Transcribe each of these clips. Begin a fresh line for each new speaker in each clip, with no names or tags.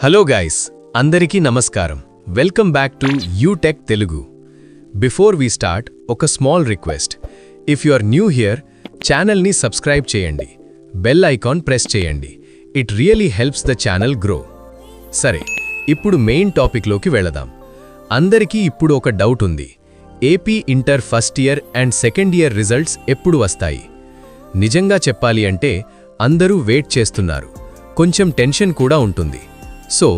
Hello guys, అందరికీ నమస్కారం. Welcome back to UTech Telugu. Before we start ఒక small request. If you are new here, ఛానల్ని subscribe చేయండి, bell icon press చేయండి. It really helps the channel grow. సరే, ఇప్పుడు main టాపిక్లోకి వెళదాం. అందరికీ ఇప్పుడు ఒక డౌట్ ఉంది. AP inter first year and second year results ఎప్పుడు వస్తాయి? నిజంగా చెప్పాలి అంటే అందరూ వెయిట్ చేస్తున్నారు. కొంచెం టెన్షన్ కూడా ఉంటుంది. సో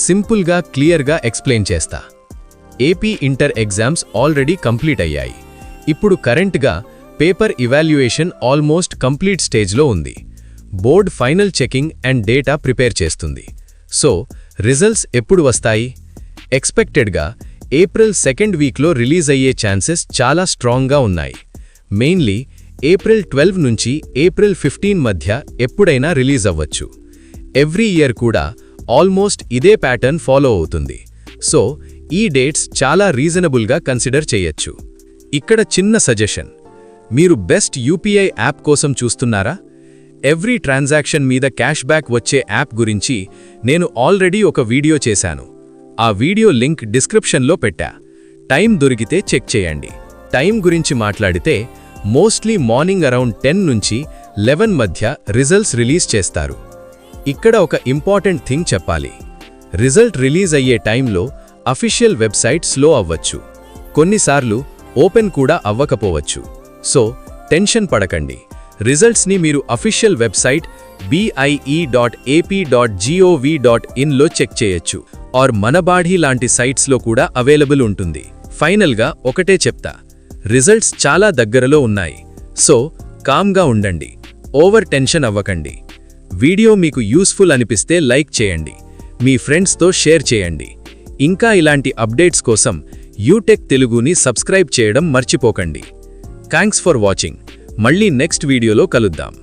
సింపుల్గా క్లియర్గా ఎక్స్ప్లెయిన్ చేస్తా. AP inter exams already complete అయ్యాయి. ఇప్పుడు కరెంట్గా పేపర్ ఇవాల్యుయేషన్ ఆల్మోస్ట్ కంప్లీట్ స్టేజ్లో ఉంది. Board final checking and data prepare చేస్తుంది. సో రిజల్ట్స్ ఎప్పుడు వస్తాయి? ఎక్స్పెక్టెడ్గా ఏప్రిల్ సెకండ్ వీక్లో రిలీజ్ అయ్యే ఛాన్సెస్ చాలా స్ట్రాంగ్గా ఉన్నాయి. మెయిన్లీ ఏప్రిల్ 12 నుంచి ఏప్రిల్ 15 మధ్య ఎప్పుడైనా రిలీజ్ అవ్వచ్చు. ఎవ్రీ ఇయర్ కూడా ఆల్మోస్ట్ ఇదే ప్యాటర్న్ ఫాలో అవుతుంది. సో ఈ డేట్స్ చాలా రీజనబుల్గా కన్సిడర్ చేయొచ్చు. ఇక్కడ చిన్న సజెషన్. మీరు బెస్ట్ యూపీఐ యాప్ కోసం చూస్తున్నారా? ఎవ్రీ ట్రాన్సాక్షన్ మీద క్యాష్ బ్యాక్ వచ్చే యాప్ గురించి నేను ఆల్రెడీ ఒక వీడియో చేశాను. ఆ వీడియో లింక్ డిస్క్రిప్షన్లో పెట్టా. టైం దొరికితే చెక్ చేయండి. టైం గురించి మాట్లాడితే మోస్ట్లీ మార్నింగ్ అరౌండ్ 10 నుంచి 11 మధ్య రిజల్ట్స్ రిలీజ్ చేస్తారు. ఇక్కడ ఒక ఇంపార్టెంట్ థింగ్ చెప్పాలి. రిజల్ట్ రిలీజ్ అయ్యే టైంలో అఫీషియల్ వెబ్సైట్ స్లో అవ్వచ్చు. కొన్నిసార్లు ఓపెన్ కూడా అవ్వకపోవచ్చు. సో టెన్షన్ పడకండి. రిజల్ట్స్ని మీరు అఫీషియల్ వెబ్సైట్ bie.ap.gov.in లో చెక్ చేయొచ్చు. ఆర్ మనబాఢీ లాంటి సైట్స్లో కూడా అవైలబుల్ ఉంటుంది. ఫైనల్గా ఒకటే చెప్తా, రిజల్ట్స్ చాలా దగ్గరలో ఉన్నాయి. సో కామ్గా ఉండండి, ఓవర్ టెన్షన్ అవ్వకండి. వీడియో మీకు యూస్ఫుల్ అనిపిస్తే లైక్ చేయండి, మీ ఫ్రెండ్స్తో షేర్ చేయండి. ఇంకా ఇలాంటి అప్డేట్స్ కోసం యూటెక్ తెలుగుని సబ్స్క్రైబ్ చేయడం మర్చిపోకండి. Thanks for watching. మళ్ళీ నెక్స్ట్ వీడియోలో కలుద్దాం.